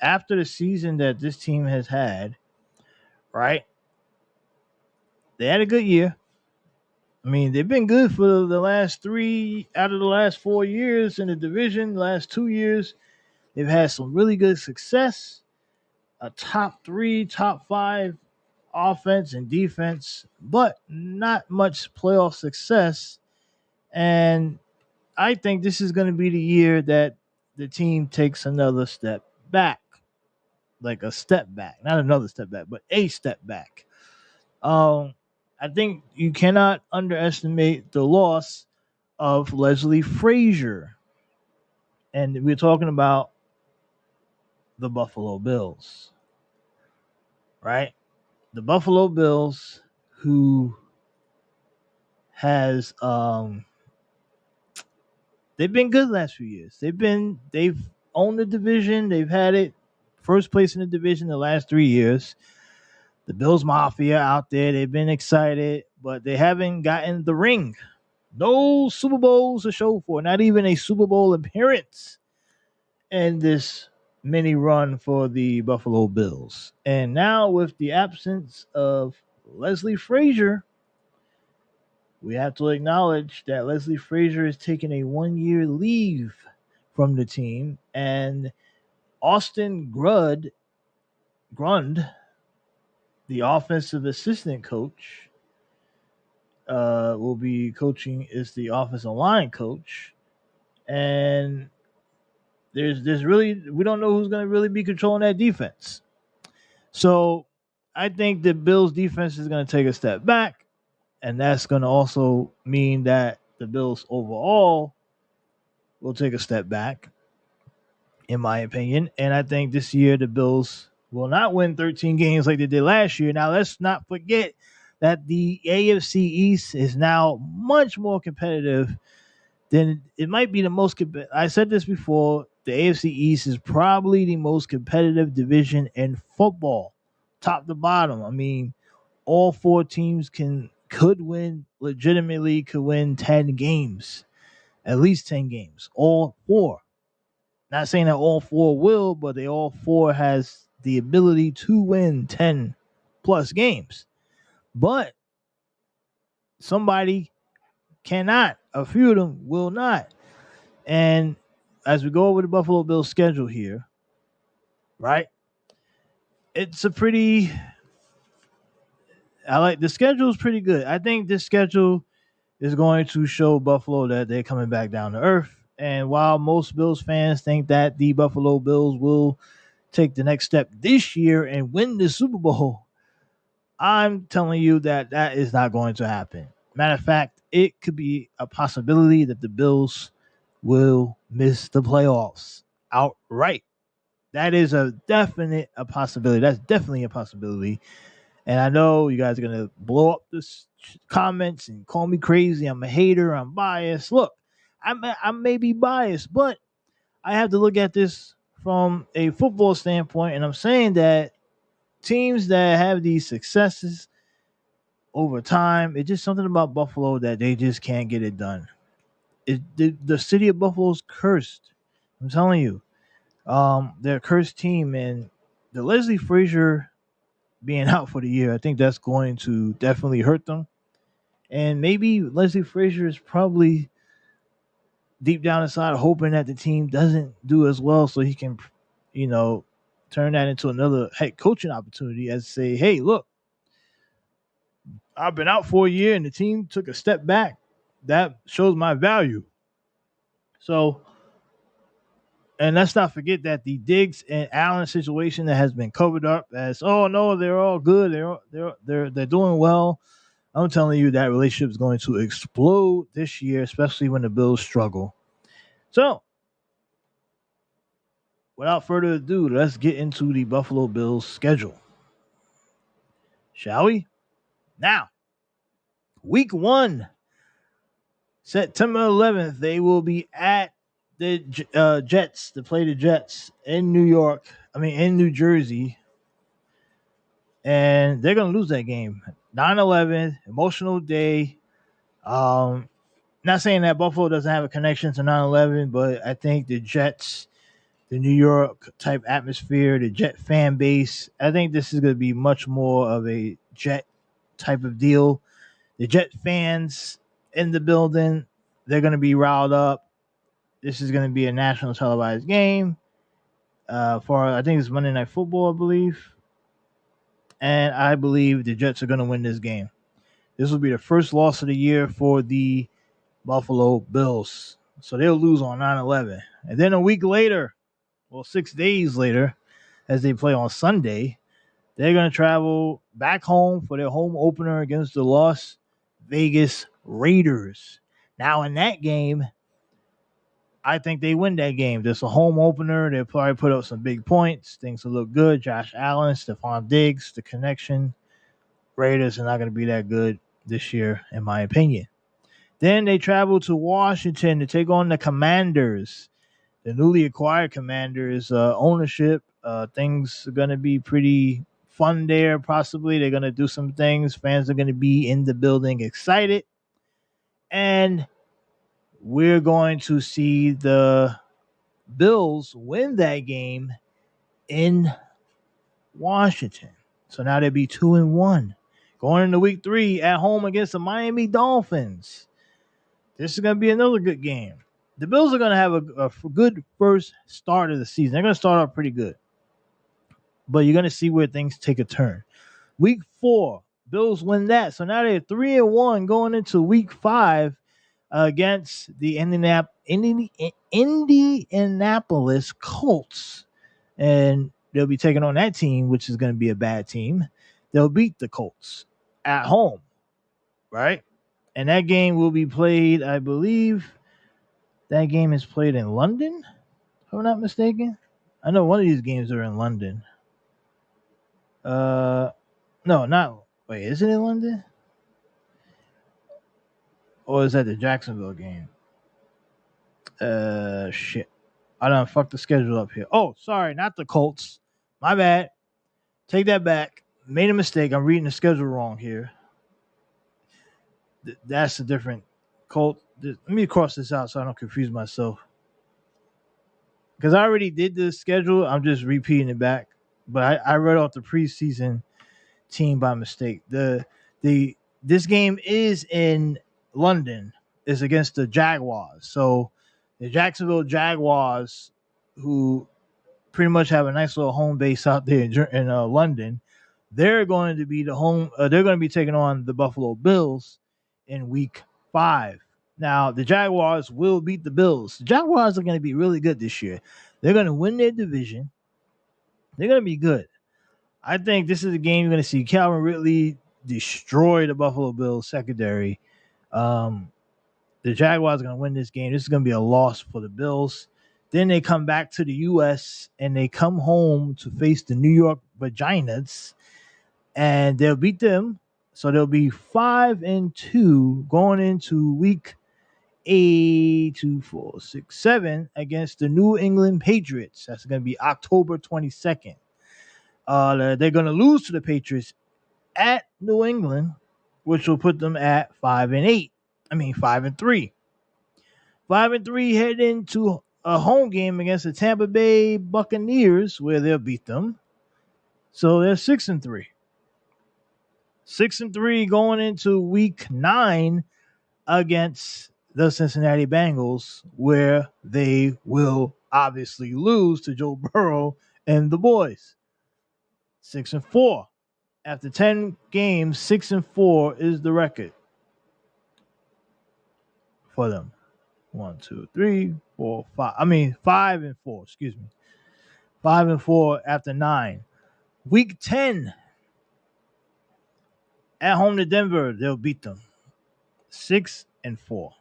after the season that this team has had, right? They had a good year. I mean, they've been good for the last 3 out of the last 4 years in the division. The last 2 years, they've had some really good success. A top three, top five offense and defense, but not much playoff success. And I think this is going to be the year that the team takes another step back, like a step back, not another step back, but a step back. Um, I think you cannot underestimate the loss of Leslie Frazier, and we're talking about the Buffalo Bills, right? The Buffalo Bills, who has they've been good the last few years. They've owned the division. They've had it first place in the division the last 3 years. The Bills Mafia out there, they've been excited, but they haven't gotten the ring. No Super Bowls to show for, not even a Super Bowl appearance in this mini run for the Buffalo Bills. And now, with the absence of Leslie Frazier, we have to acknowledge that Leslie Frazier is taking a 1 year leave from the team, and Austin Grund, the offensive assistant coach, will be coaching is the offensive line coach, and there's really we don't know who's going to really be controlling that defense. So I think the Bills defense is going to take a step back, and that's going to also mean that the Bills overall will take a step back, in my opinion. And I think this year the Bills will not win 13 games like they did last year. Now, let's not forget that the AFC East is now much more competitive than it might be the most. I said this before. The AFC East is probably the most competitive division in football, top to bottom. I mean, all four teams could win legitimately. Could win 10 games, at least 10 games. All four. Not saying that all four will, but they all four has the ability to win 10 plus games. But somebody cannot. A few of them will not. And as we go over the Buffalo Bills schedule here, right? It's a pretty I like the schedule is pretty good. I think this schedule is going to show Buffalo that they're coming back down to earth. And while most Bills fans think that the Buffalo Bills will take the next step this year and win the Super Bowl, I'm telling you that that is not going to happen. Matter of fact, it could be a possibility that the Bills will miss the playoffs outright. That is a possibility. That's definitely a possibility. And I know you guys are gonna blow up this comments and call me crazy. I'm a hater. I'm biased. Look, I may be biased, but I have to look at this from a football standpoint, and I'm saying that teams that have these successes over time, it's just something about Buffalo that they just can't get it done. The city of Buffalo's cursed. I'm telling you, they're a cursed team, and the Leslie Frazier being out for the year, I think that's going to definitely hurt them. And maybe Leslie Frazier is probably deep down inside hoping that the team doesn't do as well, so he can, you know, turn that into another head coaching opportunity as say, hey, look, I've been out for a year and the team took a step back. That shows my value. So, and let's not forget that the Diggs and Allen situation that has been covered up as, oh no, they're all good, they're doing well. I'm telling you that relationship is going to explode this year, especially when the Bills struggle. So, without further ado, let's get into the Buffalo Bills schedule, shall we? Now, week one, September 11th, they will be at the Jets to play the Jets in New York. I mean, in New Jersey. And they're going to lose that game. 9/11, emotional day. Not saying that Buffalo doesn't have a connection to 9/11, but I think the Jets the New York type atmosphere, the Jet fan base. I think this is going to be much more of a Jet type of deal. The Jet fans in the building, they're going to be riled up. This is going to be a national televised game for, I think it's Monday Night Football, I believe. And I believe the Jets are going to win this game. This will be the first loss of the year for the Buffalo Bills. So they'll lose on 9/11. And then a week later, well, 6 days later, as they play on Sunday, they're going to travel back home for their home opener against the Las Vegas Raiders. Now, in that game, I think they win that game. There's a home opener. They'll probably put up some big points. Things will look good. Josh Allen, Stephon Diggs, the connection. Raiders are not going to be that good this year, in my opinion. Then they travel to Washington to take on the Commanders. The newly acquired Commanders ownership. Things are going to be pretty fun there, possibly. They're going to do some things. Fans are going to be in the building excited. And we're going to see the Bills win that game in Washington. So now they'll be 2-1. Going into week 3 at home against the Miami Dolphins. This is going to be another good game. The Bills are going to have a good first start of the season. They're going to start off pretty good. But you're going to see where things take a turn. Week 4, Bills win that. So now they're 3-1 going into week 5 against the Indianapolis Colts. And they'll be taking on that team, which is going to be a bad team. They'll beat the Colts at home, right? And that game will be played, I believe, that game is played in London, if I'm not mistaken. I know one of these games are in London. No, not. Wait, is it in London? Or is that the Jacksonville game? Shit. I done fucked the schedule up here. Oh, sorry, not the Colts. My bad. Take that back. Made a mistake. I'm reading the schedule wrong here. That's a different Colt. Let me cross this out so I don't confuse myself. Because I already did the schedule. I'm just repeating it back. But I read off the preseason team by mistake. This game is in London. It's against the Jaguars. So the Jacksonville Jaguars, who pretty much have a nice little home base out there in London, they're going to be they're going to be taking on the Buffalo Bills in week 5. Now, the Jaguars will beat the Bills. The Jaguars are going to be really good this year. They're going to win their division. They're going to be good. I think this is a game you're going to see Calvin Ridley destroy the Buffalo Bills secondary. The Jaguars are going to win this game. This is going to be a loss for the Bills. Then they come back to the U.S. and they come home to face the New York Vaginas, and they'll beat them. So they'll be 5-2 going into week 7 against the New England Patriots. That's going to be October 22nd. They're going to lose to the Patriots at New England, which will put them at 5-3. 5-3 head into a home game against the Tampa Bay Buccaneers, where they'll beat them. So they're 6-3. 6-3 going into week 9 against the Cincinnati Bengals, where they will obviously lose to Joe Burrow and the boys. 6-4. After 10 games, 6-4 is the record for them. 1, 2, 3, 4, 5. 5-4. Excuse me. 5-4 after 9. Week 10 at home to Denver, they'll beat them. 6-4.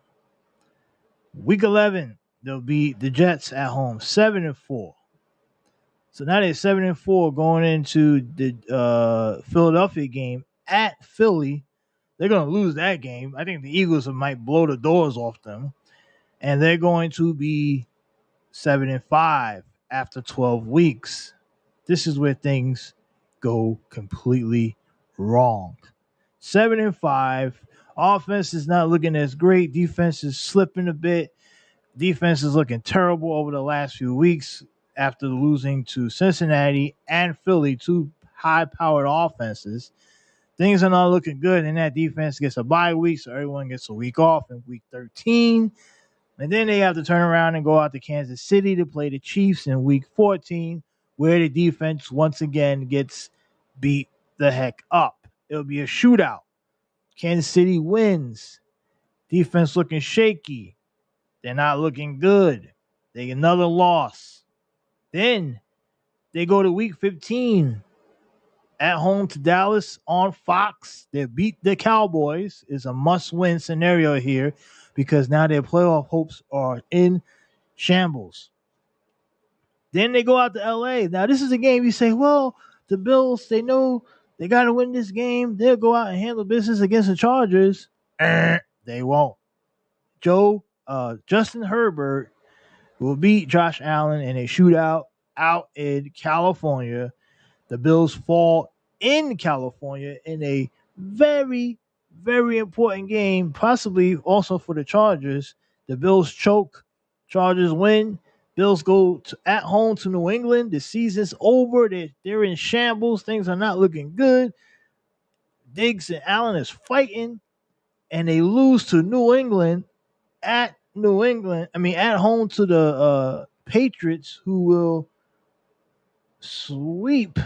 Week 11, they'll beat the Jets at home. 7-4. So now they're 7-4 going into the Philadelphia game at Philly. They're going to lose that game. I think the Eagles might blow the doors off them. And they're going to be 7-5 after 12 weeks. This is where things go completely wrong. 7-5. Offense is not looking as great. Defense is slipping a bit. Defense is looking terrible over the last few weeks. after losing to Cincinnati and Philly, two high-powered offenses. Things are not looking good, and that defense gets a bye week, so everyone gets a week off in week 13. And then they have to turn around and go out to Kansas City to play the Chiefs in week 14, where the defense once again gets beat the heck up. It'll be a shootout. Kansas City wins. Defense looking shaky. They're not looking good. They get another loss. Then they go to week 15 at home to Dallas on Fox. They beat the Cowboys. It's a must-win scenario here because now their playoff hopes are in shambles. Then they go out to LA. Now, this is a game you say, well, the Bills, they know they got to win this game. They'll go out and handle business against the Chargers. They won't. Justin Herbert will beat Josh Allen in a shootout out in California. The Bills fall in California in a very, very important game, possibly also for the Chargers. The Bills choke. Chargers win. Bills go at home to New England. The season's over. They're in shambles. Things are not looking good. Diggs and Allen is fighting, and they lose to New England at home to the Patriots, who will sweep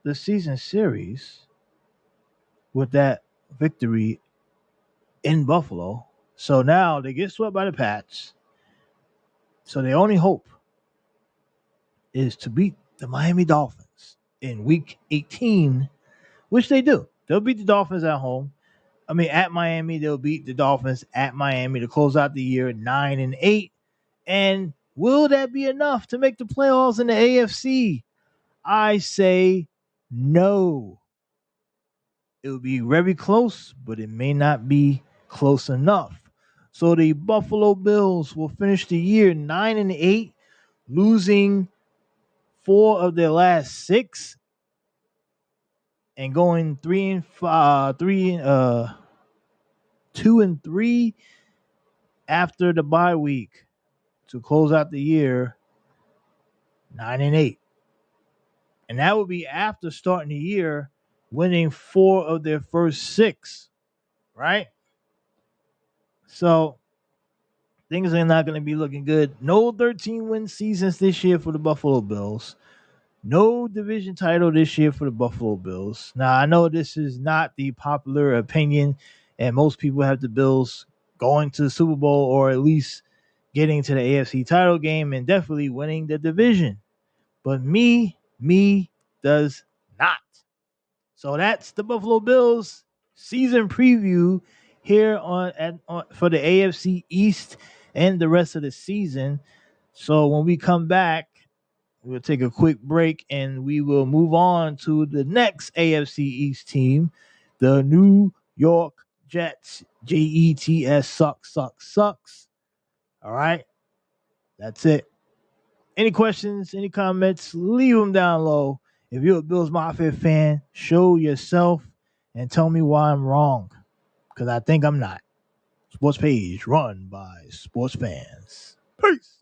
the season series with that victory in Buffalo. So now they get swept by the Pats. So their only hope is to beat the Miami Dolphins in week 18, which they do. They'll beat the Dolphins at home. At Miami, they'll beat the Dolphins at Miami to close out the year 9-8. And will that be enough to make the playoffs in the AFC? I say no. It will be very close, but it may not be close enough. So the Buffalo Bills will finish the year 9-8, losing 4 of their last 6, and going 2-3 after the bye week to close out the year 9-8. And that would be after starting the year winning 4 of their first 6, right? So things are not going to be looking good. No 13-win seasons this year for the Buffalo Bills. No division title this year for the Buffalo Bills. Now, I know this is not the popular opinion, and most people have the Bills going to the Super Bowl or at least getting to the AFC title game and definitely winning the division. But me does not. So that's the Buffalo Bills season preview here for the AFC East and the rest of the season. So when we come back, we'll take a quick break and we will move on to the next AFC East team, the New York Jets. Jets sucks. All right. That's it. Any questions, any comments, leave them down low. If you're a Bills Mafia fan, show yourself and tell me why I'm wrong, because I think I'm not. Sports page run by sports fans. Peace.